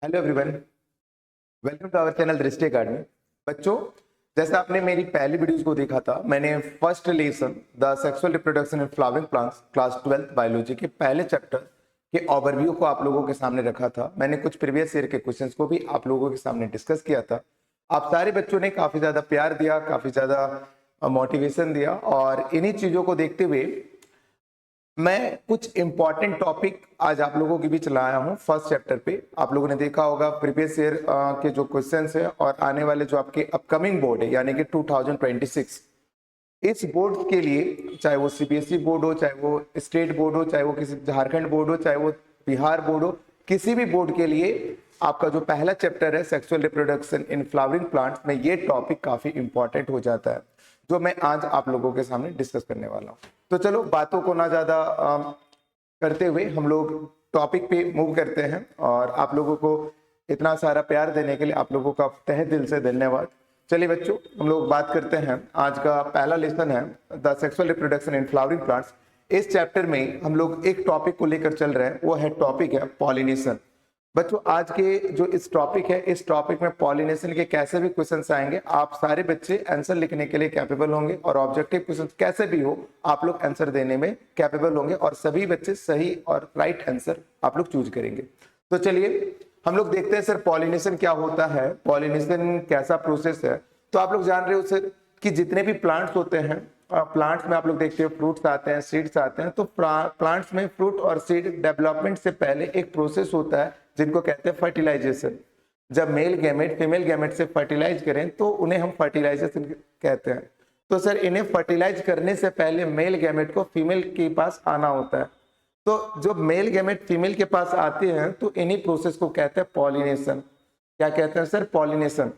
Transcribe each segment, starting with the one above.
Hello everyone, welcome to our channel Drishti academy. बच्चों, जैसा आपने मेरी पहली वीडियोस को देखा था, मैंने first lesson the sexual reproduction in flowering plants class 12th biology के पहले चैप्टर के ओवरव्यू को आप लोगों के सामने रखा था। मैंने कुछ प्रीवियस ईयर के क्वेश्चंस को भी आप लोगों के सामने डिस्कस किया था। आप सारे बच्चों ने काफी ज्यादा प्यार दिया, काफी ज्यादा मोटिवेशन दिया, और इन्हीं चीजों को देखते हुए मैं कुछ इंपॉर्टेंट टॉपिक आज आप लोगों के बीच लाया हूं। फर्स्ट चैप्टर पे आप लोगों ने देखा होगा प्रीवियस ईयर के जो क्वेश्चंस है और आने वाले जो आपके अपकमिंग बोर्ड है यानी कि 2026, इस बोर्ड के लिए, चाहे वो सीबीएसई बोर्ड हो, चाहे वो स्टेट बोर्ड हो, चाहे वो किसी झारखंड बोर्ड हो, चाहे वो बिहार बोर्ड हो, किसी भी बोर्ड के लिए आपका जो पहला चैप्टर है sexual reproduction in flowering plants में ये टॉपिक काफी इंपॉर्टेंट हो जाता है, जो मैं आज आप लोगों के सामने डिस्कस करने वाला हूँ। तो चलो बातों को ना ज्यादा करते हुए हम लोग टॉपिक पे मूव करते हैं, और आप लोगों को इतना सारा प्यार देने के लिए आप लोगों का तहे दिल से धन्यवाद। चलिए बच्चों, हम लोग बात करते हैं। आज का पहला लेसन है the sexual reproduction in flowering plants. इस चैप्टर में हम लोग एक टॉपिक को लेकर चल रहे हैं, वो है टॉपिक है पॉलिनेशन। बच्चों, आज के जो इस टॉपिक है, इस टॉपिक में पॉलिनेशन के कैसे भी क्वेश्चंस आएंगे, आप सारे बच्चे आंसर लिखने के लिए कैपेबल होंगे, और ऑब्जेक्टिव क्वेश्चंस कैसे भी हो आप लोग आंसर देने में कैपेबल होंगे, और सभी बच्चे सही और राइट आंसर आप लोग चूज करेंगे। तो चलिए हम लोग देखते हैं सर पॉलिनेशन क्या होता है, पॉलिनेशन कैसा प्रोसेस है। तो आप लोग जान रहे हो सर कि जितने भी प्लांट्स होते हैं, प्लांट्स में आप लोग देखते हो फ्रूट्स आते हैं, सीड्स आते हैं। तो प्लांट्स में फ्रूट और सीड डेवलपमेंट से पहले एक प्रोसेस होता है जिनको कहते हैं फर्टिलाइजेशन। जब मेल गैमेट फीमेल गैमेट से फर्टिलाइज करें तो उन्हें हम फर्टिलाइजेशन कहते हैं। तो सर इन्हें फर्टिलाइज करने से पहले मेल गैमेट को फीमेल के पास आना होता है। तो जब मेल गैमेट फीमेल के पास आते हैं तो इन्हीं प्रोसेस को कहते हैं पॉलिनेशन। क्या कहते हैं सर? पॉलिनेशन।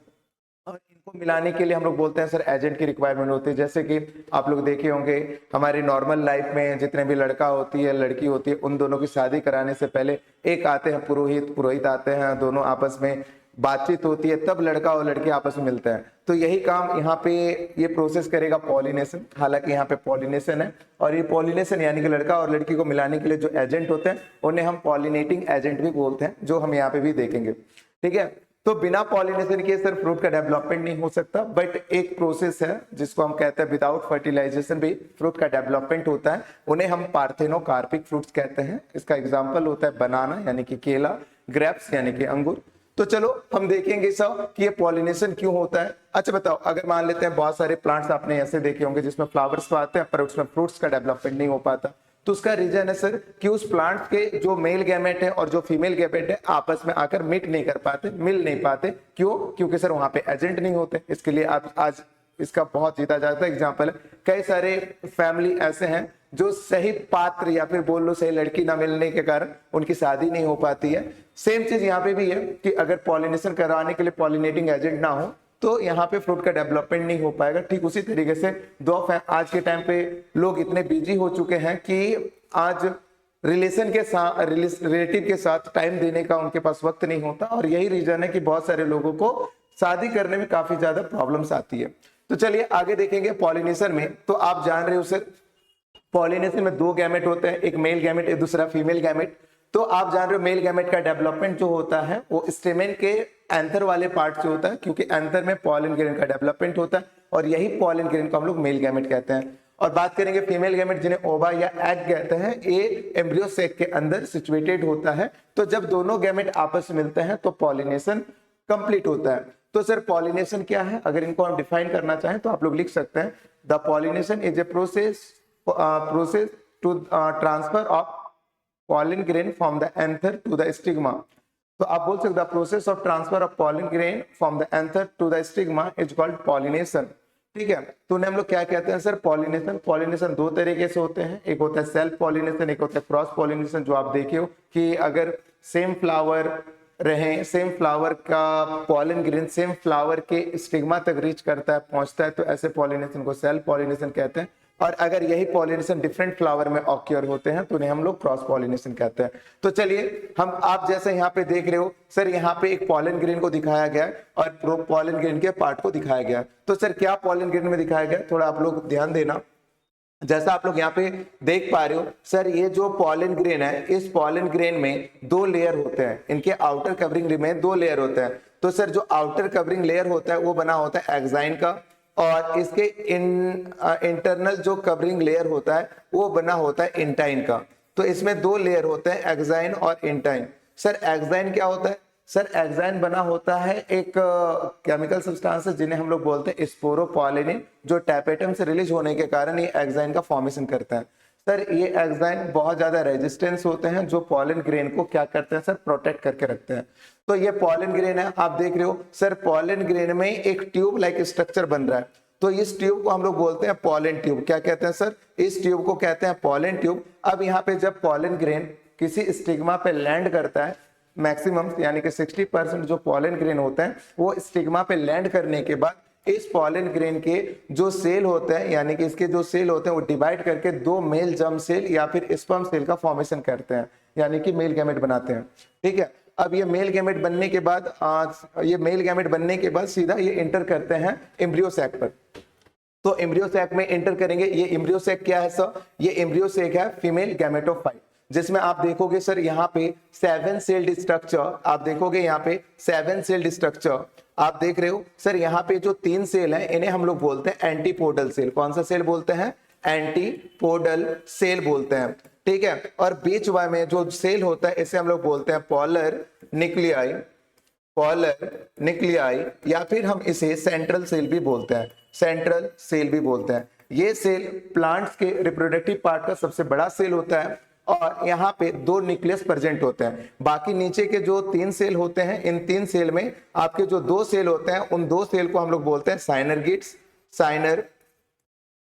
और इनको मिलाने के लिए हम लोग बोलते हैं सर एजेंट की रिक्वायरमेंट होती है। जैसे कि आप लोग देखे होंगे हमारी नॉर्मल लाइफ में जितने भी लड़का होती है लड़की होती है, उन दोनों की शादी कराने से पहले एक आते हैं पुरोहित, पुरोहित आते हैं, दोनों आपस में बातचीत होती है, तब लड़का और लड़की आपस में मिलते हैं। तो यही काम यहाँ पे ये प्रोसेस करेगा पॉलिनेशन। हालांकि यहाँ पे पॉलिनेशन है, और ये पॉलिनेशन यानी कि लड़का और लड़की को मिलाने के लिए जो एजेंट होते हैं उन्हें हम पॉलिनेटिंग एजेंट भी बोलते हैं, जो हम यहाँ पे भी देखेंगे। ठीक है, तो बिना पॉलिनेशन के सर फ्रूट का डेवलपमेंट नहीं हो सकता, बट एक प्रोसेस है जिसको हम कहते हैं विदाउट फर्टिलाइजेशन भी फ्रूट का डेवलपमेंट होता है, उन्हें हम पार्थेनोकार्पिक फ्रूट्स कहते हैं। इसका एग्जांपल होता है बनाना यानी कि केला, ग्रेप्स यानी कि अंगूर। तो चलो हम देखेंगे सब कि ये पॉलिनेशन क्यों होता है। अच्छा बताओ, अगर मान लेते हैं बहुत सारे प्लांट्स आपने ऐसे देखे होंगे जिसमें फ्लावर्स तो आते हैं पर उसमें फ्रूट्स का डेवलपमेंट नहीं हो पाता, तो उसका रीजन है सर कि उस प्लांट के जो मेल गैमेट है और जो फीमेल गैमेट है आपस में आकर मीट नहीं कर पाते, मिल नहीं पाते। क्यों? क्योंकि सर वहां पे एजेंट नहीं होते। इसके लिए आप आज इसका बहुत जीता जाता एग्जाम्पल है, कई सारे फैमिली ऐसे हैं जो सही पात्र या फिर बोल लो सही लड़की ना मिलने के कारण उनकी शादी नहीं हो पाती है। सेम चीज यहाँ पे भी है कि अगर पॉलिनेशन कराने के लिए पॉलिनेटिंग एजेंट ना हो तो यहाँ पे फ्रूट का डेवलपमेंट नहीं हो पाएगा। ठीक उसी तरीके से आज के टाइम पे लोग इतने बिजी हो चुके हैं कि आज रिलेशन के साथ रिलेटिव के साथ टाइम देने का उनके पास वक्त नहीं होता, और यही रीजन है कि बहुत सारे लोगों को शादी करने में काफी ज्यादा प्रॉब्लम्स आती है। तो चलिए आगे देखेंगे पॉलिनेशन में। तो आप जान रहे हो सर पॉलिनेशन में दो गैमेट होते हैं, एक मेल गैमेट एक दूसरा फीमेल गैमेट। तो आप जान रहे हो मेल गैमेट का डेवलपमेंट जो होता है वो स्टेमेन के एंथर वाले पार्ट से होता है, क्योंकि एंथर में पॉलन ग्रेन का डेवलपमेंट होता है, और यही पॉलन ग्रेन को हम लोग मेल गैमेट कहते हैं। और बात करेंगे फीमेल गैमेट जिन्हें ओवा या एग कहते हैं, ये एम्ब्रियो सेक के अंदर सिचुएटेड होता है। तो जब दोनों गैमेट आपस में मिलते हैं तो पॉलिनेशन कंप्लीट होता है। तो सर पॉलिनेशन क्या है, अगर इनको हम डिफाइन करना चाहें तो आप लोग लिख सकते हैं the pollination is a process to transfer of pollen grain from the anther to the stigma। तो आप बोल सकते process of transfer of pollen grain from the anther to the stigma is called pollination। ठीक है, तो उन्हें हम लोग क्या कहते हैं सर? पॉलिनेशन। पॉलिनेशन दो तरीके से होते हैं, एक होता है सेल्फ पॉलिनेशन, एक होता है क्रॉस पॉलिनेशन। जो आप देखे हो कि अगर सेम फ्लावर रहे, सेम फ्लावर का पॉलन ग्रेन सेम फ्लावर के स्टिग्मा तक रीच करता है, पहुंचता है, तो ऐसे पॉलिनेशन को सेल्फ पॉलिनेशन कहते हैं। और अगर यही पॉलिनेशन डिफरेंट फ्लावर में ऑक्योर होते हैं तो उन्हें हम लोग क्रॉस पॉलिनेशन कहते हैं। तो चलिए हम आप जैसे यहाँ पे देख रहे हो सर, यहाँ पे एक पॉलन ग्रेन को दिखाया गया है और पॉलन ग्रेन के पार्ट को दिखाया गया है। तो सर क्या पॉलन ग्रेन में दिखाया गया, थोड़ा आप लोग ध्यान देना। जैसा आप लोग यहाँ पे देख पा रहे हो सर, ये जो पॉलन ग्रेन है, इस पॉलन ग्रेन में दो लेयर होते हैं, इनके आउटर कवरिंग में दो लेयर होते हैं। तो सर जो आउटर कवरिंग लेयर होता है वो बना होता है एक्साइन का, और इसके इंटरनल जो कवरिंग लेयर होता है वो बना होता है इंटाइन का। तो इसमें दो लेयर होते हैं, एक्साइन और इंटाइन। सर एक्साइन क्या होता है? सर एक्साइन बना होता है एक केमिकल सब्सटेंस जिन्हें हम लोग बोलते हैं स्पोरोपॉलिनिन, जो टैपेटम से रिलीज होने के कारण ये एक्साइन का फॉर्मेशन करता है। सर ये एक्साइन बहुत ज्यादा रेजिस्टेंस होते हैं, जो पॉलन ग्रेन को क्या करते हैं सर, प्रोटेक्ट करके रखते हैं। तो ये पॉलन ग्रेन है, आप देख रहे हो सर, पॉलन ग्रेन में एक ट्यूब लाइक स्ट्रक्चर बन रहा है। तो इस ट्यूब को हम लोग बोलते हैं पॉलन ट्यूब। क्या कहते हैं सर? इस ट्यूब को कहते हैं पॉलन ट्यूब। अब यहाँ पे जब पॉलन ग्रेन किसी स्टिग्मा पे लैंड करता है, मैक्सिमम यानी कि 60% जो पॉलन ग्रेन होते हैं वो स्टिग्मा पे लैंड करने के बाद इस पॉलन ग्रेन के जो सेल होते हैं, यानी कि इसके जो सेल होते हैं वो डिवाइड करके दो मेल जर्म सेल या फिर स्पर्म सेल का फॉर्मेशन करते हैं, यानी कि मेल गैमेट बनाते हैं। ठीक है, अब ये मेल गैमेट बनने के बाद सीधा ये एंटर करते हैं एम्ब्रियो सैक पर। तो एम्ब्रियो सैक में एंटर करेंगे। ये एम्ब्रियो सैक क्या है सर? ये एम्ब्रियो सैक है फीमेल गैमेटोफाइट, जिसमें आप देखोगे सर यहाँ पे 7 सेल्ड स्ट्रक्चर, आप देखोगे यहाँ पे 7 सेल्ड स्ट्रक्चर आप देख रहे हो। सर यहाँ पे जो 3 सेल हैं इन्हें हम लोग बोलते हैं एंटीपोडल सेल। कौन सा सेल बोलते हैं? एंटीपोडल सेल बोलते हैं। ठीक है, और बीच में जो सेल होता है इसे हम लोग बोलते हैं पॉलर न्यूक्लियाई, पॉलर न्यूक्लियाई, या फिर हम इसे सेंट्रल सेल भी बोलते हैं, सेंट्रल सेल भी बोलते हैं। ये सेल प्लांट्स के रिप्रोडक्टिव पार्ट का सबसे बड़ा सेल होता है, और यहाँ पे 2 न्यूक्लियस प्रेजेंट होते हैं। बाकी नीचे के जो 3 सेल होते हैं, इन 3 सेल में आपके जो 2 सेल होते हैं, उन 2 सेल को हम लोग बोलते हैं साइनर गेट्स, साइनर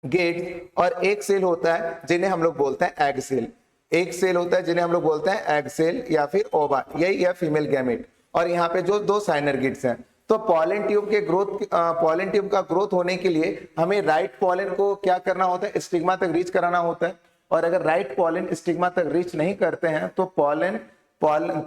गेट्स, और एक सेल होता है जिन्हें हम लोग बोलते हैं एग सेल। एक सेल होता है जिन्हें हम लोग बोलते हैं एग सेल या फिर ओवा, यही है फीमेल गैमेट। और यहाँ पे जो 2 साइनर गेट्स हैं। तो पॉलन ट्यूब के पॉलन ट्यूब का ग्रोथ होने के लिए हमें राइट पॉलन को क्या करना होता है? स्टिग्मा तक रीच कराना होता है। और अगर राइट पॉलन स्टिग्मा तक रीच नहीं करते हैं तो पॉलन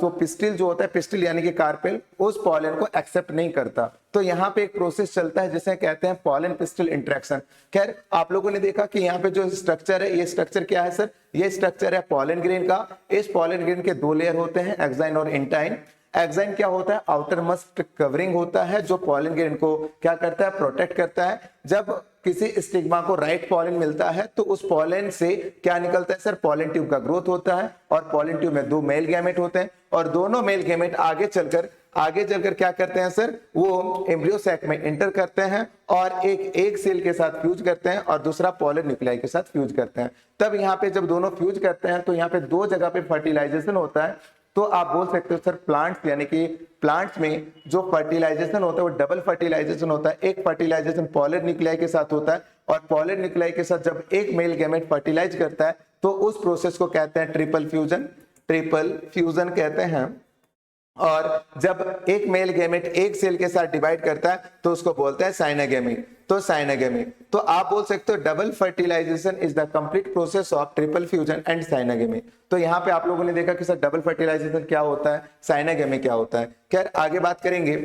तो पिस्टिल जो होता है, पिस्टिल यानी कि कार्पेल, उस पॉलन को एक्सेप्ट नहीं करता। तो यहाँ पे एक प्रोसेस चलता है जिसे कहते हैं पॉलन पिस्टिल इंटरेक्शन। खैर आप लोगों ने देखा कि यहाँ पे जो स्ट्रक्चर है, ये स्ट्रक्चर क्या है सर? ये स्ट्रक्चर है पॉलन ग्रेन का। इस पॉलन ग्रेन के 2 लेयर होते हैं, एक्साइन और इंटाइन। एक्साइन क्या होता है? आउटर मोस्ट कवरिंग होता है जो पॉलन ग्रेन को क्या करता है? प्रोटेक्ट करता है। जब किसी स्टिग्मा को राइट पॉलन मिलता है तो उस पॉलन से क्या निकलता है सर? पॉलन ट्यूब का ग्रोथ होता है, और पॉलन ट्यूब में 2 मेल गैमेट होते हैं, और दोनों मेल गैमेट आगे चलकर क्या करते हैं सर? वो एम्ब्रियो सैक में एंटर करते हैं और एक सेल के साथ फ्यूज करते हैं और दूसरा पॉलन न्यूक्लियाई के साथ फ्यूज करते हैं। तब यहाँ पे जब दोनों फ्यूज करते हैं तो यहाँ पे 2 जगह पे फर्टिलाइजेशन होता है। तो आप बोल सकते हो सर प्लांट्स, यानी कि प्लांट्स में जो फर्टिलाइजेशन होता है वो डबल फर्टिलाइजेशन होता है। एक फर्टिलाइजेशन पॉलन न्यूक्लियाई के साथ होता है, और पॉलन न्यूक्लियाई के साथ जब एक मेल गैमेट फर्टिलाइज करता है तो उस प्रोसेस को कहते हैं ट्रिपल फ्यूजन कहते हैं। और जब एक मेल गैमेट एक सेल के साथ डिवाइड करता है तो उसको बोलते हैं साइनोगेमी। तो साइनोगेमी, तो आप बोल सकते हो double fertilisation is the complete process of triple fusion and syngamy. तो यहाँ पे आप लोगों ने देखा कि सर डबल फर्टिलाइजेशन क्या होता है, साइनोगेमी क्या होता है। खैर आगे बात करेंगे।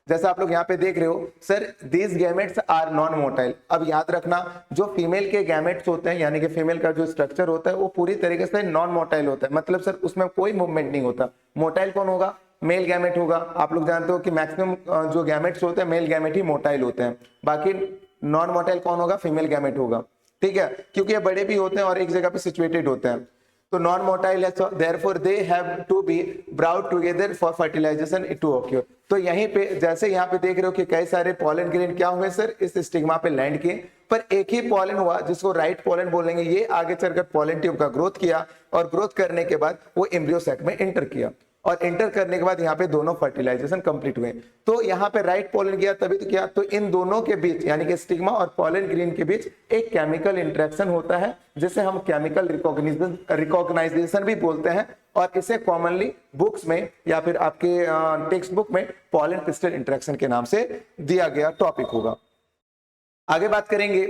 जैसा आप लोग यहाँ पे देख रहे हो sir, these gametes are non motile. अब याद रखना, जो फीमेल के गैमेट्स होते हैं, यानी कि फीमेल का जो स्ट्रक्चर होता है वो पूरी तरीके से नॉन मोटाइल होता है। मतलब सर उसमें कोई मूवमेंट नहीं होता। मोटाइल कौन होगा? मेल गैमेट होगा। आप लोग जानते हो कि मैक्सिमम जो गैमेट्स होते हैं मेल गैमेट ही मोटाइल होते हैं, बाकी नॉन मोटाइल कौन होगा? फीमेल गैमेट होगा। ठीक है, क्योंकि ये बड़े भी होते हैं और एक जगह पे सिचुएटेड होते हैं। तो नॉन मोटाइल है, therefore they have to be brought together for fertilization to occur। तो यहीं पे जैसे यहाँ पे देख रहे हो कि कई सारे पॉलन ग्रेन क्या हुए सर? इस स्टिग्मा पे लैंड किए, पर एक ही पॉलन हुआ जिसको राइट पॉलन बोलेंगे। ये आगे चलकर पॉलन ट्यूब का ग्रोथ किया, और ग्रोथ करने के बाद वो एम्ब्रियो सैक में एंटर किया, और एंटर करने के बाद यहाँ पे दोनों फर्टिलाइजेशन कंप्लीट हुए। तो यहाँ पे राइट पॉलन गया तभी तो किया। तो इन दोनों के बीच, यानी कि स्टिग्मा और पॉलन ग्रेन के बीच एक केमिकल इंटरेक्शन होता है जिसे हम केमिकल रिकॉग्नाइजेशन भी बोलते हैं, और इसे कॉमनली बुक्स में या फिर आपके टेक्स्ट बुक में पॉलन पिस्टल इंटरेक्शन के नाम से दिया गया टॉपिक होगा। आगे बात करेंगे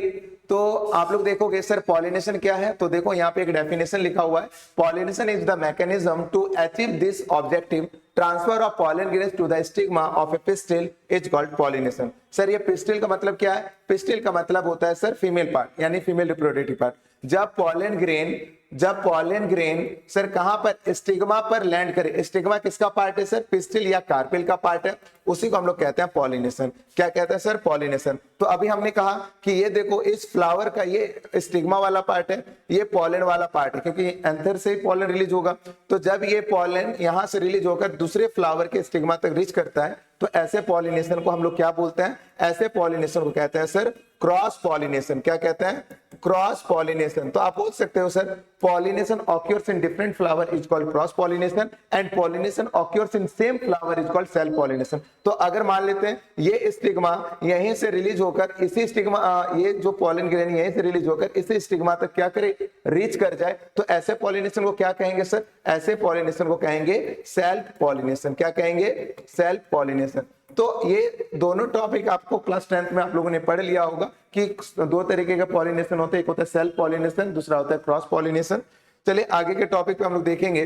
तो आप लोग देखोगे सर पॉलिनेशन क्या है, तो देखो यहाँ पे एक डेफिनेशन लिखा हुआ है, pollination is the mechanism to achieve this objective, transfer of pollen grains to the stigma of a pistil is called pollination. Sir ये पिस्टिल का मतलब क्या है? पिस्टिल का मतलब होता है सर फीमेल पार्ट, यानी फीमेल रिप्रोडक्टिव पार्ट। जब पॉलन ग्रेन सर कहां पर? स्टिग्मा पर लैंड करे। स्टिग्मा किसका पार्ट है सर? पिस्टिल या कार्पेल का पार्ट है, उसी को हम लोग कहते हैं पॉलिनेशन। क्या कहते हैं सर? पॉलिनेशन। तो अभी हमने कहा कि ये देखो इस फ्लावर का ये स्टिग्मा वाला पार्ट है, ये पॉलन वाला पार्ट है, क्योंकि एंथर से ही पॉलन रिलीज होगा। तो जब ये पॉलन यहां से रिलीज होकर दूसरे फ्लावर के स्टिग्मा तक रीच करता है, तो ऐसे पॉलिनेशन को हम लोग क्या बोलते हैं? ऐसे पॉलिनेशन को कहते हैं सर क्रॉस पॉलिनेशन। क्या कहते हैं? Cross pollination. तो आप बोल सकते हो sir pollination occurs in different flower is called cross pollination and pollination occurs in same flower is called self pollination. तो अगर मान लेते हैं ये स्टिग्मा यहीं से रिलीज होकर इसी स्टिग्मा ये जो पॉलन ग्रेन यहीं से रिलीज होकर इसी स्टिग्मा तक क्या करे? रीच कर जाए, तो ऐसे पॉलिनेशन को क्या कहेंगे सर? ऐसे पॉलिनेशन को कहेंगे सेल्फ पॉलिनेशन। क्या कहेंगे? Self pollination. तो ये दोनों टॉपिक आपको क्लास 10th में आप लोगों ने पढ़ लिया होगा कि दो तरीके का पॉलिनेशन होता है, एक होता है सेल्फ पॉलिनेशन, दूसरा होता है क्रॉस पॉलिनेशन। चलिए आगे के टॉपिक पे हम लोग देखेंगे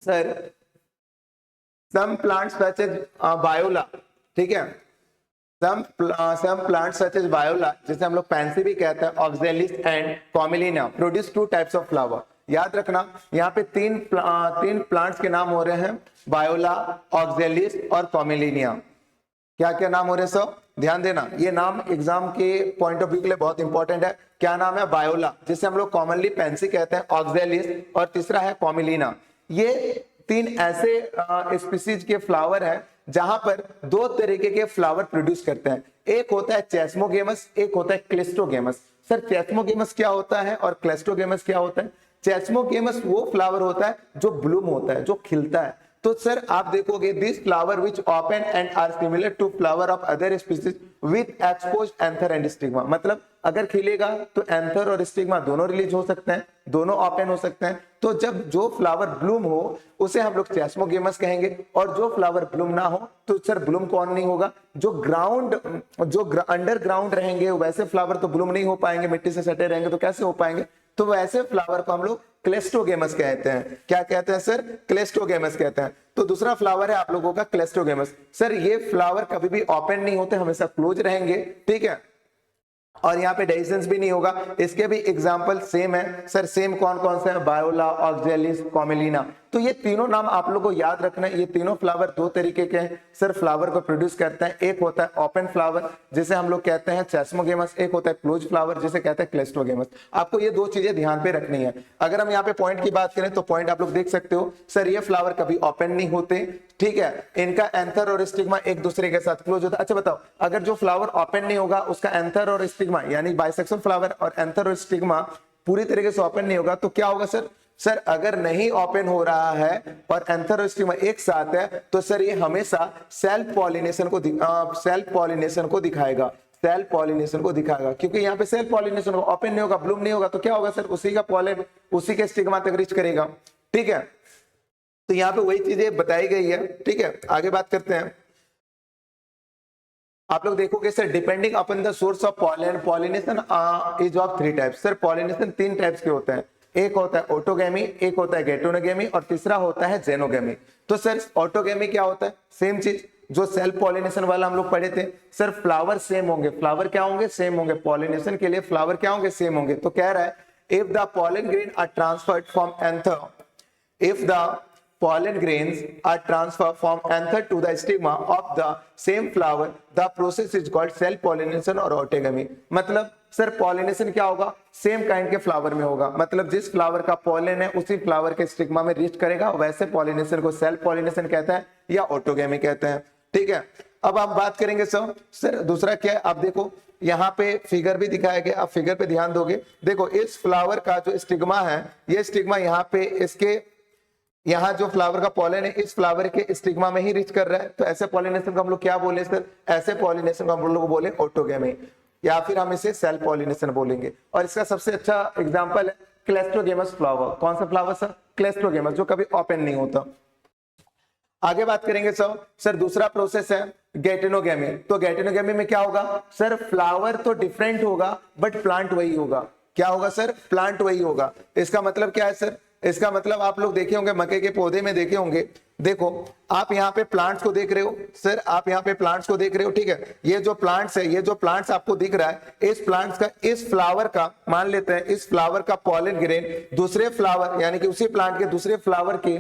sir some plants such as viola, ठीक है, some plants such as viola, जिसे हम लोग पैंसी भी कहते हैं, oxalis and commelina produce two types of flower. याद रखना यहाँ पे तीन प्लांट्स के नाम हो रहे हैं, वायोला, ऑक्जेलिस और कॉमिलिनिया। क्या क्या नाम हो रहे हैं सब? ध्यान देना, ये नाम एग्जाम के पॉइंट ऑफ व्यू के लिए बहुत इंपॉर्टेंट है। क्या नाम है? वायोला, जिसे हम लोग कॉमनली पेंसी कहते हैं, ऑक्जेलिस और तीसरा है कॉमिलिना। ये तीन ऐसे स्पीसीज के फ्लावर हैं जहां पर दो तरीके के फ्लावर प्रोड्यूस करते हैं। एक होता है चेस्मोगेमस, एक होता है क्लिस्टोगेमस। सर चेस्मोगेमस क्या होता है और क्लिस्टोगेमस क्या होता है? चेस्मोगेमस वो फ्लावर होता है जो ब्लूम होता है, जो खिलता है। तो सर आप देखोगे this flower which open and are similar to flower of other species with exposed anther and stigma. मतलब अगर खिलेगा तो एंथर और स्टिग्मा दोनों रिलीज हो सकते हैं, दोनों ओपन हो सकते हैं। तो जब जो फ्लावर ब्लूम हो उसे हम लोग चेस्मोगेमस कहेंगे, और जो फ्लावर ब्लूम ना हो तो सर ब्लूम कौन नहीं होगा? जो अंडरग्राउंड रहेंगे वैसे फ्लावर तो ब्लूम नहीं हो पाएंगे, मिट्टी से सटे रहेंगे तो कैसे हो पाएंगे? तो वैसे फ्लावर को हम लोग क्लेस्टोगेमस कहते हैं। क्या कहते हैं सर? क्लेस्टोगेमस कहते हैं। तो दूसरा फ्लावर है आप लोगों का क्लेस्टोगेमस। सर ये फ्लावर कभी भी ओपन नहीं होते, हमेशा क्लोज रहेंगे, ठीक है, और यहाँ पे डेhiscence भी नहीं होगा। इसके भी एग्जाम्पल सेम है सर। सेम कौन कौन से हैं? Viola, oxalis, commelina. तो ये तीनों नाम आप लोगों को याद रखना है। ये तीनों फ्लावर दो तरीके के हैं सर, फ्लावर को प्रोड्यूस करते हैं। एक होता है ओपन फ्लावर जिसे हम लोग कहते हैं चेस्मोगेमस, एक होता है क्लोज फ्लावर जिसे कहते हैं क्लेस्टोगेमस। आपको ये दो चीजें ध्यान पे रखनी है। अगर हम यहाँ पे पॉइंट की बात करें तो पॉइंट आप लोग देख सकते हो सर, ये फ्लावर कभी ओपन नहीं होते, ठीक है, इनका एंथर और स्टिग्मा एक दूसरे के साथ क्लोज होता है। अच्छा बताओ, अगर जो फ्लावर ओपन नहीं होगा उसका एंथर और स्टिग्मा यानी बाइसेक्सुअल फ्लावर और एंथर और स्टिग्मा पूरी तरीके से ओपन नहीं होगा तो क्या होगा सर? सर अगर नहीं ओपन हो रहा है और एंथर और स्टिग्मा एक साथ है तो सर ये हमेशा सेल्फ पॉलिनेशन को दिखाएगा, सेल्फ पॉलिनेशन को दिखाएगा। क्योंकि यहाँ पे सेल्फ पॉलिनेशन ओपन नहीं होगा, ब्लूम नहीं होगा, तो क्या होगा सर? उसी का पॉलन उसी के स्टिग्मा तक रीच करेगा, ठीक है। तो यहाँ पे वही चीजें बताई गई है, ठीक है। आगे बात करते हैं। आप लोग देखोगे sir depending upon the source of pollen, pollination is of 3 types. Sir pollination 3 types के होते हैं। एक होता है ऑटोगेमी, एक होता है गेटोनोगेमी और तीसरा होता है जेनोगेमी। तो सर ऑटोगेमी क्या होता है? सेम चीज जो सेल्फ पॉलिनेशन वाला हम लोग पढ़े थे सर, फ्लावर सेम होंगे। फ्लावर क्या होंगे? सेम होंगे। पॉलिनेशन के लिए फ्लावर क्या होंगे? सेम होंगे। तो कह रहा है if the pollen grain are transferred from anther, if the pollen grains are transferred from anther to the stigma of the same flower, the process is called self pollination or autogamy। मतलब sir pollination क्या होगा? Same kind के flower में होगा। मतलब जिस flower का pollen है उसी फ्लावर के स्टिग्मा में रीच करेगा, वैसे पॉलिनेशन को सेल्फ पॉलिनेशन कहते हैं या ऑटोगेमी कहते हैं, ठीक है। अब आप बात करेंगे सर दूसरा क्या है? आप देखो यहाँ पे फिगर भी दिखाया गया, आप फिगर पे ध्यान दोगे। देखो इस फ्लावर का जो स्टिग्मा है, ये स्टिग्मा यहाँ पे इसके यहाँ जो फ्लावर का पॉलन है इस फ्लावर के स्टिग्मा में ही रीच कर रहा है। तो ऐसे पॉलिनेशन को हम लोग क्या बोले सर? ऐसे पॉलिनेशन को हम लोग बोले ऑटोगेमी, या फिर हम इसे सेल्फ पॉलिनेशन बोलेंगे। और इसका सबसे अच्छा एग्जांपल है क्लेस्टोगेमस फ्लावर। कौन सा फ्लावर सर? क्लेस्टोगेमस, जो कभी ओपन नहीं होता। आगे बात करेंगे सर दूसरा प्रोसेस है गैटेनोगेमी। तो गैटेनोगेमी में क्या होगा सर, फ्लावर तो डिफरेंट होगा बट प्लांट वही होगा। क्या होगा सर, प्लांट वही होगा। इसका मतलब क्या है सर, इसका मतलब आप लोग देखे होंगे मक्के के पौधे में देखे होंगे, देखो आप यहाँ पे प्लांट्स को देख रहे हो सर, आप यहाँ पे प्लांट्स को देख रहे हो, ठीक है। ये जो प्लांट्स है, ये जो प्लांट्स आपको दिख रहा है, इस प्लांट्स का, इस फ्लावर का, मान लेते हैं इस फ्लावर का पॉलन ग्रेन दूसरे फ्लावर यानी कि उसी प्लांट के दूसरे फ्लावर के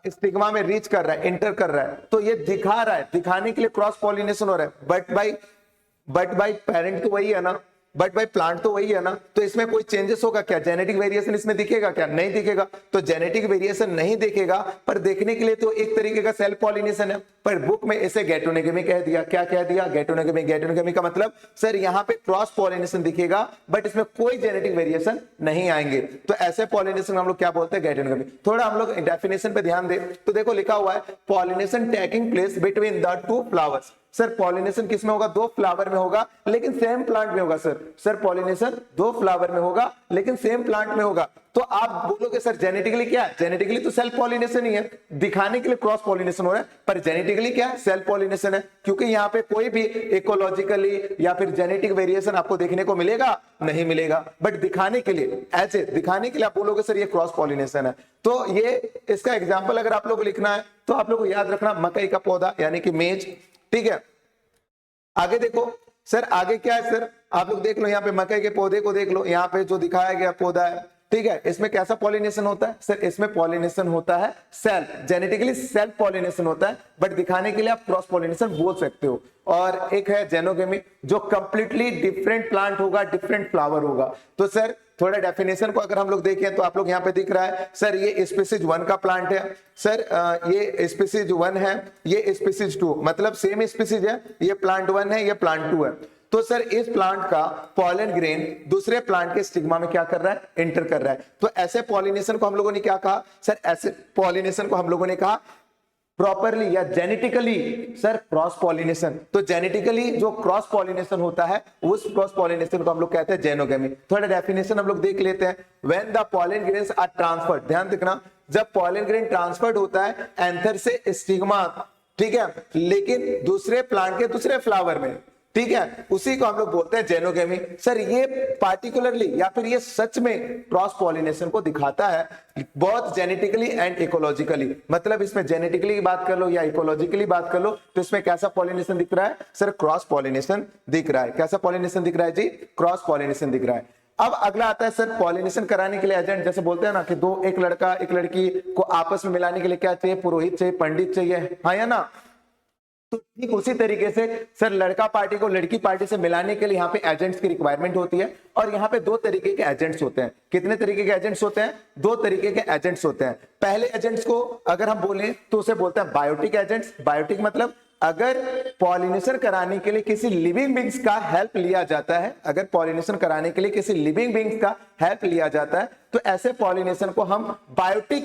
स्टिग्मा में रीच कर रहा है, एंटर कर रहा है, तो ये दिखा रहा है, दिखाने के लिए क्रॉस पॉलिनेशन हो रहा है। बट बाई पेरेंट तो वही है ना, बट भाई प्लांट तो वही है ना, तो इसमें कोई चेंजेस होगा क्या, जेनेटिक वेरिएशन इसमें दिखेगा क्या, नहीं दिखेगा। तो जेनेटिक वेरिएशन नहीं दिखेगा, पर देखने के लिए तो एक तरीके का सेल्फ पॉलिनेशन है, पर बुक में इसे गैटोनोगेमी कह दिया। क्या कह दिया, गैटोनोगेमी। गैटोनोगेमी का मतलब सर यहाँ पे क्रॉस पॉलिनेशन दिखेगा बट इसमें कोई जेनेटिक वेरिएशन नहीं आएंगे, तो ऐसे पॉलिनेशन हम लोग क्या बोलते हैं, गैटोनोगेमी। थोड़ा हम लोग डेफिनेशन पे ध्यान दें तो देखो लिखा हुआ है pollination taking place between the two flowers. Sir pollination किस में होगा, दो फ्लावर में होगा लेकिन सेम प्लांट में होगा। सर पॉलिनेशन दो फ्लावर में होगा लेकिन सेम प्लांट में होगा। तो आप बोलोगे सर जेनेटिकली क्या है, जेनेटिकली तो सेल्फ पॉलिनेशन ही है, दिखाने के लिए क्रॉस पॉलिनेशन हो रहा है, पर जेनेटिकली क्या है, सेल्फ पॉलिनेशन है, क्योंकि यहाँ पे कोई भी इकोलॉजिकली या फिर जेनेटिक वेरिएशन आपको देखने को मिलेगा नहीं मिलेगा, बट दिखाने के लिए, ऐसे दिखाने के लिए आप बोलोगे सर ये क्रॉस पॉलिनेशन है। तो ये इसका एग्जाम्पल अगर आप लोग को लिखना है तो आप लोग को याद रखना मकई का पौधा यानी कि मेज, ठीक है। आगे देखो सर, आगे क्या है सर, आप लोग देख लो यहाँ पे मकई के पौधे को देख लो, यहाँ पे जो दिखाया गया पौधा है, ठीक है। इसमें कैसा पॉलिनेशन होता है सर, इसमें पॉलिनेशन होता है सेल्फ, जेनेटिकली सेल्फ पॉलिनेशन होता है, बट दिखाने के लिए आप क्रॉस पॉलिनेशन बोल सकते हो। और एक है जेनोगेमी जो कंप्लीटली डिफरेंट प्लांट होगा, डिफरेंट फ्लावर होगा। तो सर थोड़ा डेफिनेशन को अगर हम लोग देखें तो आप लोग यहाँ पे दिख रहा है सर, ये स्पीसीज 1 का प्लांट है सर, ये स्पीसीज 1 है, ये स्पीसीज 2, मतलब सेम स्पीसीज है, ये प्लांट 1 है, ये प्लांट 2 है। तो सर इस प्लांट का पॉलन ग्रेन दूसरे प्लांट के स्टिग्मा में क्या कर रहा है, एंटर कर रहा है। तो ऐसे पॉलिनेशन को हम लोगों ने क्या कहा सर, ऐसे पॉलिनेशन को हम लोगों ने कहा प्रॉपरली या जेनेटिकली सर क्रॉस पॉलिनेशन। तो जेनेटिकली जो क्रॉस पॉलिनेशन होता है उस क्रॉस पॉलिनेशन को हम लोग कहते हैं जेनोगेमी। थोड़ा डेफिनेशन हम लोग देख लेते हैं। When the pollen grains are transferred, ध्यान देखना, जब पॉलन ग्रेन ट्रांसफर्ड होता है एंथर से स्टिग्मा, ठीक है, लेकिन दूसरे प्लांट के दूसरे फ्लावर में, ठीक है, उसी को हम लोग बोलते हैं जेनोगेमी। सर ये पार्टिकुलरली या फिर ये सच में क्रॉस पॉलिनेशन को दिखाता है, बहुत जेनेटिकली एंड इकोलॉजिकली, मतलब इसमें जेनेटिकली की बात कर लो या इकोलॉजिकली बात कर लो तो इसमें कैसा पॉलिनेशन दिख रहा है सर, क्रॉस पॉलिनेशन दिख रहा है। कैसा पॉलिनेशन दिख रहा है जी, क्रॉस पॉलिनेशन दिख रहा है। अब अगला आता है सर पॉलिनेशन कराने के लिए एजेंट, जैसे बोलते हैं ना कि दो, एक लड़का एक लड़की को आपस में मिलाने के लिए क्या चाहिए, पुरोहित चाहिए, पंडित चाहिए, हाँ या ना। तो ठीक उसी तरीके से सर लड़का पार्टी को लड़की पार्टी से मिलाने के लिए यहाँ पे एजेंट्स की रिक्वायरमेंट होती है, और यहाँ पे दो तरीके के एजेंट्स होते हैं। कितने तरीके के एजेंट्स होते हैं, दो तरीके के एजेंट्स होते हैं। पहले एजेंट्स को अगर हम बोलें तो उसे बोलते हैं बायोटिक एजेंट्स। बायोटिक मतलब अगर पॉलिनेशन कराने के लिए किसी लिविंग बींग्स का हेल्प लिया जाता है, अगर पॉलिनेशन कराने के लिए किसी लिविंग बींग्स का हेल्प लिया जाता है तो ऐसे पॉलिनेशन को हम बायोटिक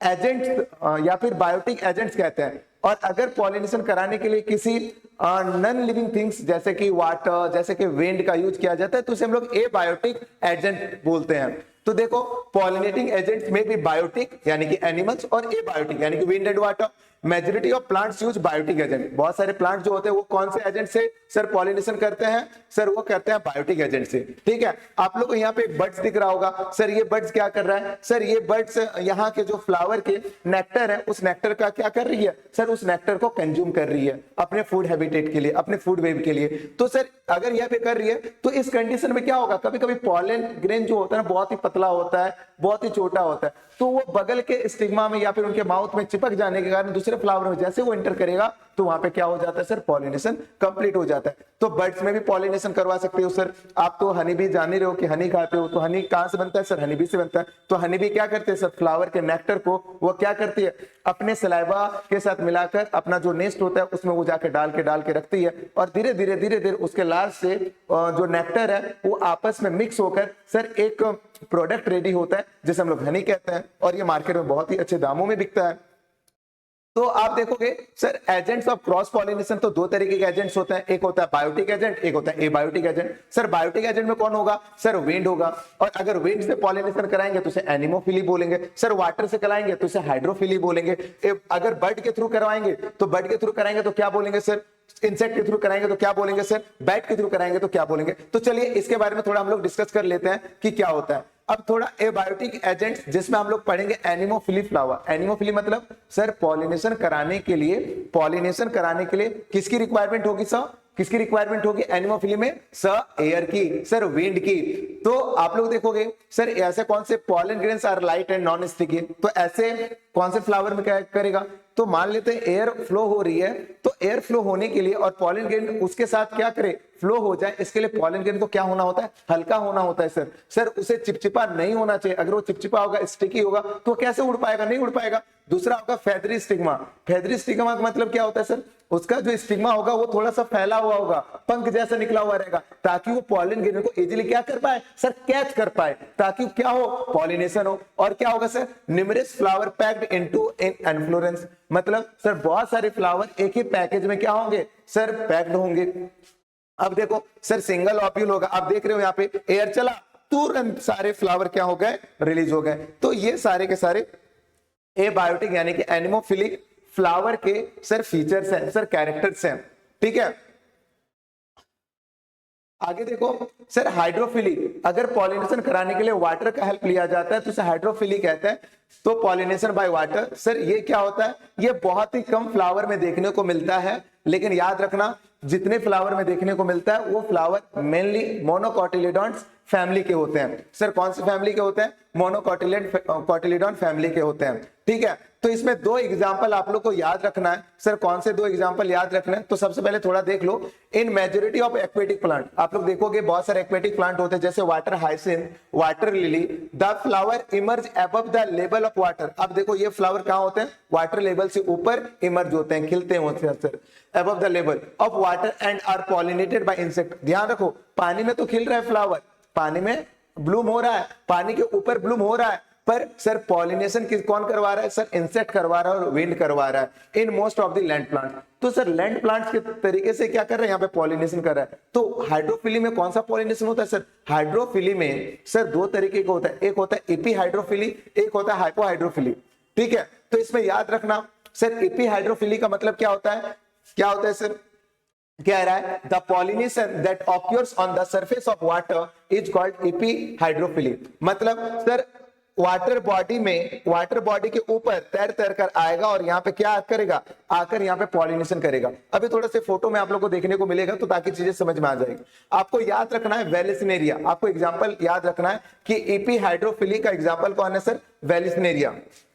एजेंट्स या फिर बायोटिक एजेंट्स कहते हैं। और अगर पॉलिनेशन कराने के लिए किसी नॉन लिविंग थिंग्स जैसे कि वाटर, जैसे कि विंड का यूज किया जाता है तो उसे हम लोग एबायोटिक एजेंट बोलते हैं। तो देखो पॉलिनेटिंग एजेंट्स में भी बायोटिक यानी कि एनिमल्स और एबायोटिक यानी कि wind and water. Majority of plants use biotic agent. बहुत सारे प्लांट जो होते हैं वो कौन से एजेंट से सर पॉलिनेशन करते हैं, सर वो करते हैं बायोटिक एजेंट से, ठीक है। आप लोग को यहाँ पे एक बर्ड्स दिख रहा होगा, सर ये बर्ड्स क्या कर रहा है, सर ये बर्ड्स यहाँ के जो फ्लावर के नेक्टर है उस नेक्टर का क्या कर रही है, सर उस नेक्टर को कंज्यूम कर रही है अपने फूड हैबिटेट के लिए, अपने फूड वेब के लिए। तो सर अगर यहाँ पे कर रही है तो इस कंडीशन में क्या होगा, कभी कभी पॉलन ग्रेन जो होता है ना बहुत ही पतला होता है, बहुत ही छोटा होता है, तो वो बगल के स्टिग्मा में या फिर उनके माउथ में चिपक जाने के कारण दूसरे फ्लावर में जैसे वो एंटर करेगा तो वहां पे क्या हो जाता है सर, पॉलिनेशन कंप्लीट हो जाता है। तो बर्ड्स में भी पॉलिनेशन करवा सकते हो सर। आप तो हनी भी जान ही रहे हो कि हनी खाते हो, तो हनी कहां से बनता है सर, हनी बी से बनता है। तो हनी बी क्या करते हैं सर, फ्लावर के नेक्टर को वो क्या करती है अपने सलाइवा के साथ मिलाकर अपना जो नेस्ट होता है उसमें वो जाके डाल के रखती है, और धीरे धीरे उसके लास्ट से जो नेक्टर है वो आपस में मिक्स होकर सर एक प्रोडक्ट रेडी होता है जिसे हम लोग हनी कहते हैं, और ये मार्केट में बहुत ही अच्छे दामों में बिकता है। तो आप देखोगे sir agents of cross pollination तो दो तरीके के एजेंट्स होते हैं, एक होता है बायोटिक एजेंट, एक होता है abiotic agent. Sir biotic agent में कौन होगा? सर विंड होगा, और अगर विंड से पॉलिनेशन कराएंगे तो उसे एनिमोफिली बोलेंगे। सर वाटर से कराएंगे तो उसे हाइड्रोफिली बोलेंगे। अगर बर्ड के थ्रू करवाएंगे तो बर्ड के थ्रू कराएंगे तो क्या बोलेंगे सर? इंसेक्ट के थ्रू कराएंगे तो क्या बोलेंगे सर? बैट के थ्रू कराएंगे तो क्या बोलेंगे? तो चलिए इसके बारे में थोड़ा हम लोग डिस्कस कर लेते हैं कि क्या होता है। अब थोड़ा एबायोटिक एजेंट जिसमें हम लोग पढ़ेंगे एनिमोफिली फ्लावर। एनिमोफिली मतलब सर पॉलिनेशन कराने के लिए किसकी रिक्वायरमेंट होगी सर? किसकी रिक्वायरमेंट होगी एनिमोफिली में? सर एयर की, सर विंड की। तो आप लोग देखोगे सर ऐसे कौन से pollen grains are light and non sticky, तो ऐसे कौन से फ्लावर में क्या करेगा? तो मान लेते हैं एयर फ्लो हो रही है, तो एयर फ्लो होने के लिए और पॉलन ग्रेन उसके साथ क्या करे? फ्लो हो जाए, इसके लिए पॉलन ग्रेन को क्या होना होता है? हल्का होना होता है सर। सर उसे चिपचिपा नहीं होना चाहिए, अगर वो चिपचिपा होगा, स्टिकी होगा, तो कैसे उड़ पाएगा? नहीं उड़ पाएगा। दूसरा होगा फेदरी स्टिग्मा। फेदरी स्टिग्मा का मतलब क्या होता है सर? उसका जो स्टिग्मा होगा वो थोड़ा सा फैला हुआ होगा, पंख जैसा निकला हुआ रहेगा, ताकि वो पॉलन ग्रेन को इजीली क्या कर पाए सर? कैच कर पाए, ताकि क्या हो? पॉलिनेशन हो। और क्या होगा sir? Numerous flower packed into in inflorescence, मतलब सर बहुत सारे फ्लावर एक ही पैकेज में क्या होंगे सर? पैक्ड होंगे। अब देखो सर सिंगल ओप्यूल होगा, आप देख रहे हो यहाँ पे एयर चला, तुरंत सारे फ्लावर क्या हो गए? रिलीज हो गए। तो ये सारे के सारे एबायोटिक यानी कि एनिमोफिलिक फ्लावर के सर फीचर्स हैं, सर कैरेक्टर्स हैं, ठीक है। आगे देखो सर हाइड्रोफिली, अगर पॉलिनेशन कराने के लिए वाटर का हेल्प लिया जाता है तो उसे हाइड्रोफिली कहते हैं। तो पॉलिनेशन बाय वाटर, सर ये क्या होता है? ये बहुत ही कम फ्लावर में देखने को मिलता है, लेकिन याद रखना जितने फ्लावर में देखने को मिलता है वो फ्लावर मेनली मोनोकोटिलिडॉन्स फैमिली के होते हैं। सर कौन सी फैमिली के होते हैं? मोनोकोटिलिडॉन फैमिली के होते हैं, ठीक है। तो इसमें दो एग्जांपल आप लोग को याद रखना है। सर कौन से दो एग्जांपल याद रखना है? तो सबसे पहले थोड़ा देख लो, in majority of aquatic plant, आप लोग देखोगे बहुत सारे एक्वेटिक प्लांट होते हैं जैसे water hyacinth, water lily, the flower emerge above the level of water. अब देखो ये फ्लावर कहां होते हैं? वाटर लेवल से ऊपर इमर्ज होते हैं, खिलते होते हैं sir, above the level of water and are pollinated by insect. ध्यान रखो पानी में तो खिल रहा है फ्लावर, पानी में ब्लूम हो रहा है, पानी के ऊपर ब्लूम हो रहा है, पर सर पॉलिनेशन कौन करवा रहा है? सर इंसेक्ट करवा रहा है और विंड करवा रहा है इन most of the land plant. तो सर लैंड प्लांट्स के तरीके से क्या कर रहे हैं? यहाँ पे पॉलिनेशन कर रहा है। तो हाइड्रोफिली में कौन सा पॉलिनेशन होता है सर? हाइड्रोफिली में सर दो तरीके का होता है, एक होता है एपीहाइड्रोफिली, एक होता है हाइपोहाइड्रोफिली, ठीक है। तो इसमें याद रखना सर एपीहाइड्रोफिली का मतलब क्या होता है? क्या होता है सर? क्या रहा है? The pollination that occurs on the surface of water is called epihydrophily. मतलब सर वाटर बॉडी के ऊपर तैर तैर कर आएगा और यहाँ पे क्या करेगा? आकर यहाँ पे पॉलिनेशन करेगा। अभी थोड़ा से फोटो में आप लोग को देखने को मिलेगा तो ताकि चीजें समझ में आ जाएगी। आपको याद रखना है वेलिसिनेरिया, आपको एग्जांपल याद रखना है कि एपीहाइड्रोफिली का एग्जांपल कौन है सर? वेलिसिनेरिया।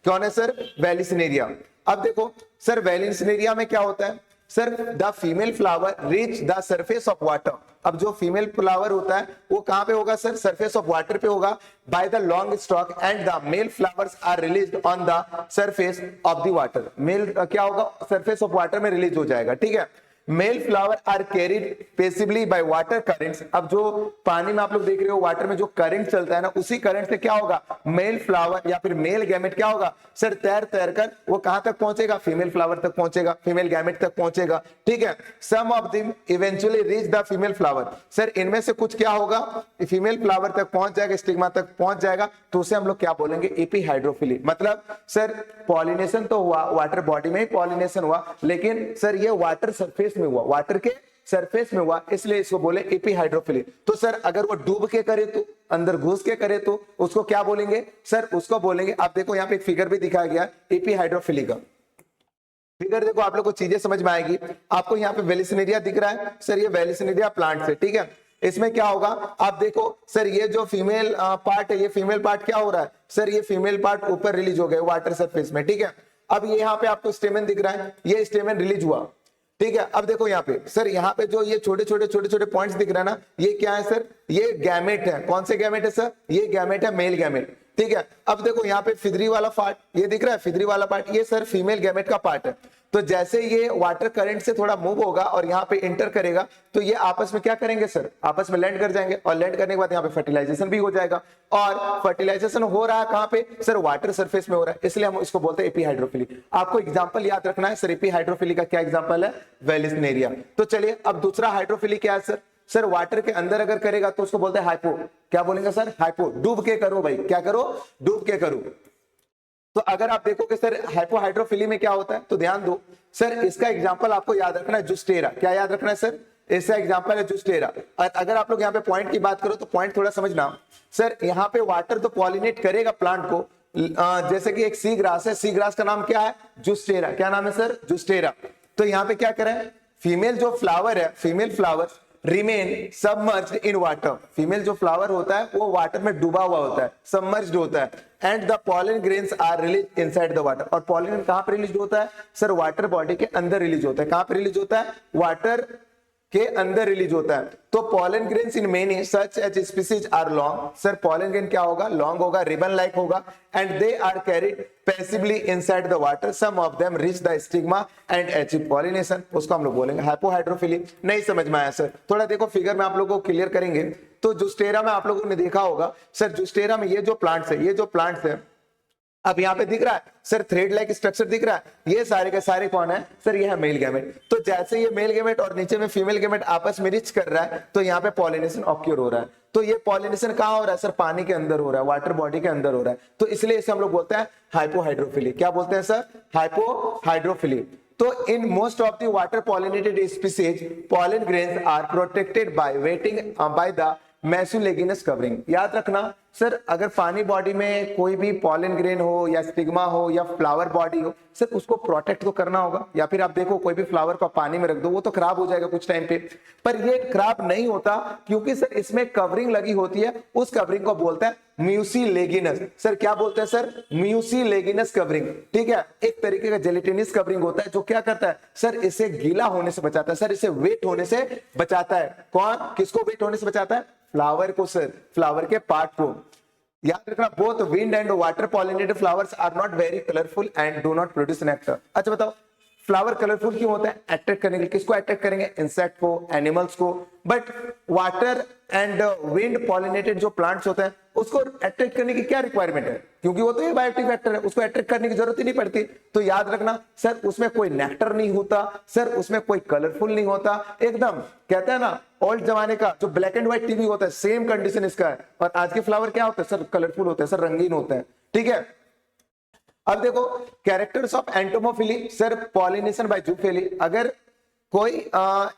कौन है सर? वेलिसिनेरिया। अब देखो सर वेलिसिनेरिया में क्या होता है? Sir the female flower reach the surface of water. अब जो फीमेल फ्लावर होता है वो कहां पे होगा सर? सरफेस ऑफ वाटर पे होगा by the long stock and the male flowers are released on the surface of the water. Male क्या होगा? सरफेस ऑफ वाटर में रिलीज हो जाएगा, ठीक है। Male flower are carried passively by water currents. अब जो पानी में आप लोग देख रहे हो वाटर में जो करंट चलता है ना, उसी करंट से क्या होगा? मेल फ्लावर या फिर मेल गैमेट क्या होगा सर? तैर तैर कर वो कहां तक पहुंचेगा? फीमेल फ्लावर तक पहुंचेगा, फीमेल गैमेट तक पहुंचेगा, ठीक है। Some of them eventually reach the female flower. Sir इनमें से कुछ क्या होगा? फीमेल फ्लावर तक पहुंच जाएगा, स्टिग्मा तक पहुंच जाएगा, तो उसे हम लोग क्या बोलेंगे? एपीहाइड्रोफिली। मतलब सर पॉलिनेशन तो हुआ, वाटर बॉडी में ही पॉलिनेशन हुआ, लेकिन सर ये वाटर सरफेस में हुआ, वाटर के सरफेस में हुआ, इसलिए इसको बोले एपीहाइड्रोफिली। तो सर अगर वो डूब के करे तो, अंदर घुस के करे तो उसको क्या बोलेंगे सर? उसको बोलेंगे, आप देखो यहाँ पे एक फिगर भी दिखाया गया एपीहाइड्रोफिली का फिगर। देखो आप लोग को चीजें समझ में आएगी। आपको यहाँ पे वेलिसिनेरिया दिख रहा है सर, ये वेलिसिनेरिया प्लांट है, ठीक है। इसमें क्या होगा? आप देखो सर ये जो फीमेल पार्ट है, ये फीमेल पार्ट क्या हो रहा है सर? ये फीमेल पार्ट ऊपर रिलीज हो गए वाटर सरफेस में, ठीक है। अब ये यहाँ पे आपको स्टेमन दिख रहा है, ये स्टेमन रिलीज हुआ, ठीक है। अब देखो यहाँ पे सर, यहाँ पे जो ये छोटे छोटे पॉइंट्स दिख रहे हैं ना, ये क्या है सर? ये गैमेट है। कौन से गैमेट है सर? ये गैमेट है मेल गैमेट। ठीक है। अब देखो यहाँ पे फिदरी वाला पार्ट, ये दिख रहा है फिदरी वाला पार्ट, ये सर फीमेल गैमेट का पार्ट है। तो जैसे ये वाटर करंट से थोड़ा मूव होगा और यहाँ पे इंटर करेगा तो ये आपस में क्या करेंगे सर, आपस में लैंड कर जाएंगे, और लैंड करने के बाद यहाँ पे फर्टिलाइजेशन भी हो जाएगा। और फर्टिलाइजेशन हो रहा है कहाँ पे सर, वाटर सरफेस में हो रहा है, इसलिए हम इसको बोलते हैं एपीहाइड्रोफिली। आपको एग्जांपल याद रखना है सर, एपीहाइड्रोफिली का क्या एग्जांपल है, वेलिस्नेरिया। तो चलिए अब दूसरा हाइड्रोफिली क्या है सर, सर वाटर के अंदर अगर करेगा तो उसको बोलते हैं हाइपो। क्या बोलेंगे सर, हाइपो, डूब के करो भाई, क्या करो, डूब के करो। तो अगर आप देखोगे सर हाइपोहाइड्रोफिली में क्या होता है, तो ध्यान दो सर, इसका एग्जांपल आपको याद रखना है जुस्टेरा। क्या याद रखना है सर, इसका एग्जांपल है जुस्टेरा। और अगर आप लोग यहाँ पे पॉइंट की बात करो तो पॉइंट थोड़ा समझना सर, यहाँ पे वाटर तो पॉलिनेट करेगा प्लांट को, जैसे कि एक सी ग्रास है, सी ग्रास का नाम क्या है, जुस्टेरा। क्या नाम है सर, जुस्टेरा। तो यहाँ पे क्या करें, फीमेल जो फ्लावर है, female flower remain submerged in water. Female जो फ्लावर होता है वो वाटर में डूबा हुआ होता है, सबमर्ज्ड होता है, and the pollen grains are release inside the water. और पॉलन कहां पर रिलीज होता है सर, वाटर बॉडी के अंदर रिलीज होता है। कहां पर रिलीज होता है, वाटर के अंदर रिलीज होता है। तो pollen grains in many such as species are long. Sir pollen grain क्या होगा, लॉन्ग होगा, रिबन लाइक होगा, and they are carried passively inside the water, some of them reach the stigma and achieve pollination. उसको हम लोग बोलेंगे hypohydrophily. नहीं समझ में आया सर, थोड़ा देखो फिगर में आप लोगों को क्लियर करेंगे। तो जुस्टेरा में आप लोगों ने देखा होगा सर, जुस्टेरा में ये जो प्लांट्स है, ये जो प्लांट्स है, अब यहाँ पे दिख रहा है सर थ्रेड लाइक स्ट्रक्चर दिख रहा है, ये सारे के सारे कौन है सर, ये है मेल गैमेट। तो जैसे ये मेल गैमेट और नीचे में फीमेल गैमेट आपस में रिच कर रहा है, तो यहाँ पे पॉलिनेशन ऑक्यूर हो रहा है। तो ये पॉलिनेशन कहाँ हो रहा है सर, पानी के अंदर हो रहा है, वाटर बॉडी के अंदर हो रहा है। तो इसलिए इसे हम लोग बोलते हैं हाइपोहाइड्रोफिली। क्या बोलते हैं सर, हाइपोहाइड्रोफिली। तो in most of the water pollinated species pollen grains are protected by wetting by the mucilaginous covering. याद रखना सर, अगर पानी बॉडी में कोई भी पॉलन ग्रेन हो या स्टिग्मा हो या फ्लावर बॉडी हो सर, उसको प्रोटेक्ट तो करना होगा। या फिर आप देखो कोई भी फ्लावर को पानी में रख दो, वो तो खराब हो जाएगा कुछ टाइम पे, पर ये खराब नहीं होता क्योंकि सर इसमें कवरिंग लगी होती है। उस कवरिंग को बोलते हैं म्यूसिलेगिनस। सर क्या बोलते हैं सर, म्यूसिलेगिनस कवरिंग। ठीक है, एक तरीके का जेलेटिनस कवरिंग होता है जो क्या करता है सर, इसे गीला होने से बचाता है, सर इसे वेट होने से बचाता है। कौन, किसको वेट होने से बचाता है, फ्लावर को सर, फ्लावर के पार्ट को। याद रखना both wind and water pollinated flowers are not very colourful and do not produce nectar. अच्छा बताओ, फ्लावर कलरफुल क्यों होता है, अट्रैक्ट करने के लिए। किसको अट्रैक्ट करेंगे, इंसेक्ट को, एनिमल्स को। But water and wind pollinated जो प्लांट्स होते हैं उसको अट्रैक्ट करने की क्या रिक्वायरमेंट है, क्योंकि वो तो ये बायोटिक फैक्टर है, उसको अट्रैक्ट करने की जरूरत ही नहीं पड़ती। तो याद रखना सर, उसमें कोई नेक्टर नहीं होता सर, उसमें कोई कलरफुल नहीं होता। एकदम कहते हैं ना ओल्ड जमाने का जो ब्लैक एंड व्हाइट टीवी होता है, सेम कंडीशन इसका है। और आज के फ्लावर क्या होते हैं सर, कलरफुल होते हैं सर, रंगीन होते हैं। ठीक है, अब देखो characters of entomophily sir, pollination by zoophily. अगर कोई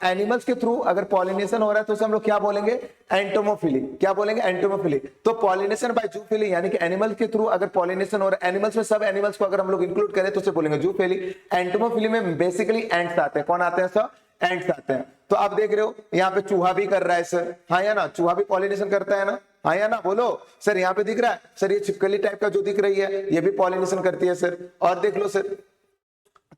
एनिमल्स के थ्रू अगर पॉलिनेशन हो रहा है तो उसे हम लोग क्या बोलेंगे, एंटोमोफिली। क्या बोलेंगे, एंटोमोफिली। तो पॉलिनेशन बाय जूफिली यानी कि एनिमल के थ्रू अगर पॉलिनेशन हो रहा है, एनिमल्स में सब एनिमल्स को अगर हम लोग इंक्लूड करें तो उसे बोलेंगे जूफिली। एंटोमोफिली में बेसिकली एंट्स आते हैं। कौन आते हैं सर, एंट्स आते हैं। तो आप देख रहे हो यहाँ पे चूहा भी कर रहा है सर, हाँ या ना, चूहा भी पॉलिनेशन करता है ना, हाँ या ना, बोलो सर। यहाँ पे दिख रहा है सर, ये छिपकली टाइप का जो दिख रही है ये भी पॉलिनेशन करती है सर। और देख लो सर,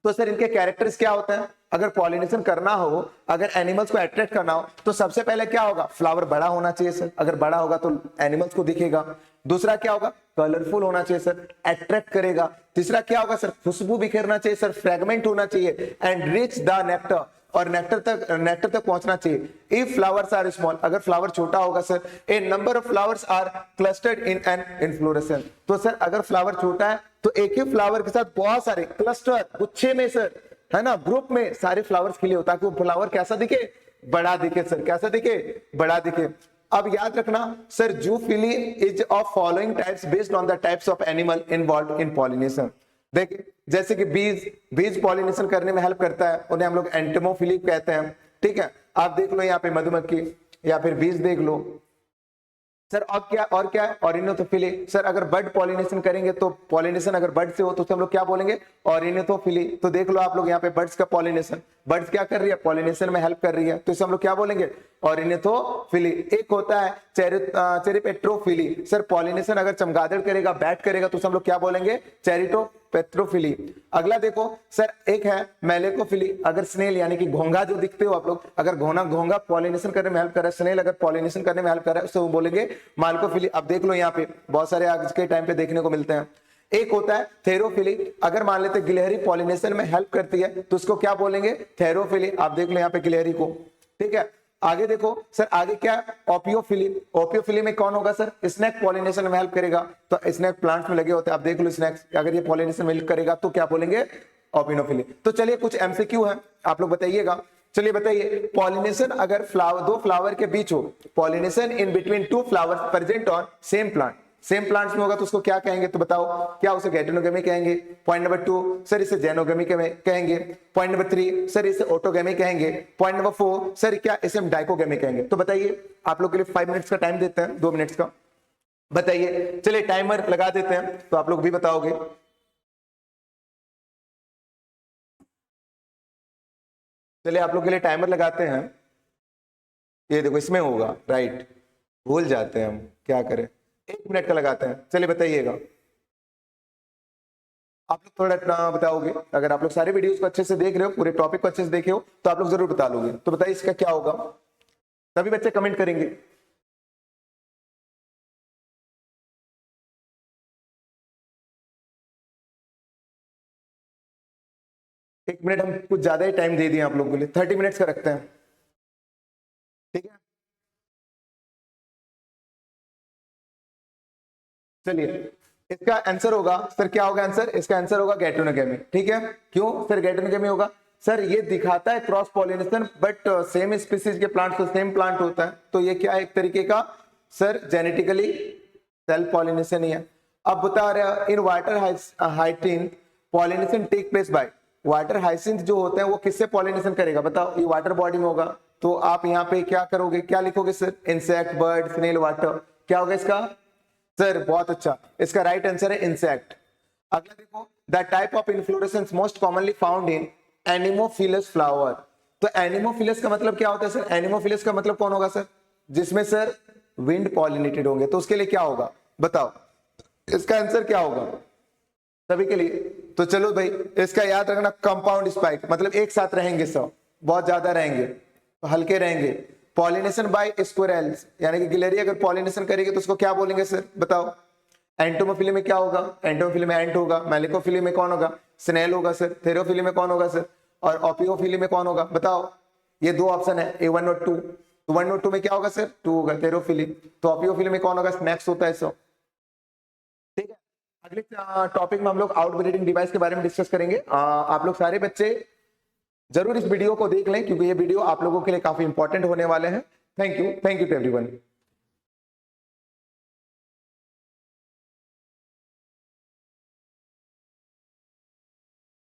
तो सर इनके कैरेक्टर्स क्या होते हैं, अगर पॉलिनेशन करना हो, अगर एनिमल्स को अट्रैक्ट करना हो तो सबसे पहले क्या होगा, फ्लावर बड़ा होना चाहिए सर। अगर बड़ा होगा तो एनिमल्स को दिखेगा। दूसरा क्या होगा, कलरफुल होना चाहिए सर, अट्रैक्ट करेगा। तीसरा क्या होगा सर, खुशबू बिखेरना चाहिए सर, फ्रेगमेंट होना चाहिए, एंड रिच द नेक्टर, और नेक्टर तक पहुंचना चाहिए। इफ फ्लावर्स आर स्मॉल, अगर फ्लावर छोटा होगा sir, a number of flowers are clustered in an inflorescence. तो सर अगर फ्लावर छोटा है तो एक ही फ्लावर के साथ बहुत सारे क्लस्टर, गुच्छे में सर, है ना, ग्रुप में सारे फ्लावर्स खिले होता है, ताकि वो फ्लावर कैसा दिखे, बड़ा दिखे सर। कैसा दिखे, बड़ा दिखे। अब याद रखना sir, zoophily is of following types based on the types of animal involve in pollination. देखिए जैसे कि बीज पॉलिनेशन करने में हेल्प करता है, उन्हें हम लोग एंटोमोफिली कहते हैं। ठीक है, आप देख लो यहाँ पे मधुमक्खी या फिर बीज देख लो सर। और क्या है, ऑरिनिथोफिली। सर अगर बर्ड पॉलिनेशन करेंगे तो पॉलिनेशन अगर बर्ड से हो तो हम लोग क्या बोलेंगे, ऑरिनिथोफिली। तो देख लो आप लोग यहाँ पे बर्ड्स का पॉलिनेशन, बर्ड्स क्या कर रही है, पॉलिनेशन में हेल्प कर रही है, तो इसे हम लोग क्या बोलेंगे, ऑरिनिथोफिली। एक होता है चेरिपेट्रोफिली। सर पॉलिनेशन अगर चमगादड़ करेगा, बैट करेगा तो हम लोग क्या बोलेंगे, चेरिटो पेट्रोफिली। अगला देखो सर, एक है मेलेकोफिली। अगर स्नेल यानी कि घोंघा जो दिखते हो आप लोग, अगर घोंघा पॉलिनेशन करने में हेल्प कर रहा है, स्नेल अगर पॉलिनेशन करने में हेल्प कर रहा है, उसको बोलेंगे माल्कोफिली। अब देख लो यहाँ पे बहुत सारे आज के टाइम पे देखने को मिलते हैं। एक होता है थेरोफिली। अगर मान लेते गिलहरी पॉलिनेशन में हेल्प करती है तो उसको क्या बोलेंगे? थेरोफिली। आप देख लो यहाँ पे गिलहरी को, ठीक है। आगे देखो सर, आगे क्या? ओपियोफिली। ओपियोफिली में कौन होगा सर? स्नेक पॉलिनेशन में हेल्प करेगा। तो स्नेक प्लांट्स में लगे होते हैं, आप देख लो स्नेक्स, अगर ये पॉलिनेशन में हेल्प करेगा तो क्या बोलेंगे? ओपिनोफिली। तो चलिए कुछ एमसीक्यू है, आप लोग बताइएगा। चलिए बताइए, पॉलिनेशन अगर दो फ्लावर के बीच हो, pollination in between two flowers present on same plant, same plants में होगा तो उसको क्या कहेंगे? तो बताओ, क्या उसे गैटेनोगेमी कहेंगे? पॉइंट नंबर 2 सर इसे जेनोगेमी कहेंगे। पॉइंट नंबर 3 सर इसे ऑटोगेमी कहेंगे। पॉइंट नंबर 4 सर क्या इसे हम डाइकोगेमी कहेंगे? तो बताइए, आप लोग के लिए 5 मिनट्स का टाइम देते हैं, 2 मिनट्स का, बताइए। चलिए टाइमर लगा देते हैं तो आप लोग भी बताओगे। चलिए आप लोग के लिए टाइमर लगाते हैं। ये देखो इसमें होगा, राइट, भूल जाते हैं हम, क्या करें। 1 मिनट का लगाते हैं, चलिए बताइएगा। आप लोग थोड़ा बताओगे, अगर आप लोग सारे वीडियोस को अच्छे से देख रहे हो, पूरे टॉपिक को अच्छे से देखे हो, तो आप लोग जरूर बता लोगे। तो बताइए इसका क्या होगा, तभी बच्चे कमेंट करेंगे। एक मिनट, हम कुछ ज्यादा ही टाइम दे दिए आप लोगों के लिए, 30 मिनट्स का रखते हैं, ठीक है। चलिए इसका आंसर होगा सर, क्या होगा आंसर? इसका आंसर होगा गैटेनोगेमी, ठीक है। क्यों सर गैटेनोगेमी होगा? सर ये दिखाता है cross pollination, but same species के प्लांट तो सेम प्लांट होता है, तो ये क्या है? एक तरीके का सर जेनेटिकली सेल्फ पॉलिनेशन ही है। अब बता रहे इन वाटर हाइटिन pollination take place by, water hyacinth जो होते हैं वो किससे पॉलिनेशन करेगा? बताओ, ये वाटर बॉडी में होगा, तो आप यहाँ पे क्या करोगे, क्या लिखोगे sir? Insect, bird, snail, water, क्या होगा इसका? सर बहुत अच्छा, इसका राइट आंसर है इंसेक्ट। अगला देखो, the type of inflorescence most commonly found in anemophilous flower. तो एनिमोफिलस का मतलब क्या होता है सर? एनिमोफिलस का मतलब कौन होगा सर? जिसमें सर विंड पॉलिनेटेड होंगे, तो उसके लिए क्या होगा बताओ, इसका आंसर क्या होगा सभी के लिए? तो चलो भाई, इसका याद रखना, कंपाउंड स्पाइक, मतलब एक साथ रहेंगे, सब बहुत ज्यादा रहेंगे, हल्के रहेंगे। पॉलिनेशन बाय स्क्विरल्स, यानी कि गिलहरी अगर पॉलिनेशन करेगी तो उसको क्या बोलेंगे सर? बताओ। एंटोमोफिली में क्या होगा? एंटोमोफिली में एंट होगा। मेलिकोफिली में कौन होगा? स्नेल होगा सर। थेरोफिली में कौन होगा सर? और ओपियोफिली में कौन होगा? बताओ, ये 2 ऑप्शन है, A1 और 2। तो 1 और 2 में क्या होगा सर? 2 होगा थेरोफिली। तो ओपियोफिली में कौन होगा? स्नैक्स होता है सब, ठीक है। अगले टॉपिक में हम लोग आउटब्रीडिंग डिवाइस के बारे में डिस्कस करेंगे। आप लोग सारे बच्चे जरूर इस वीडियो को देख लें, क्योंकि ये वीडियो आप लोगों के लिए काफी इंपॉर्टेंट होने वाले हैं। Thank you to everyone.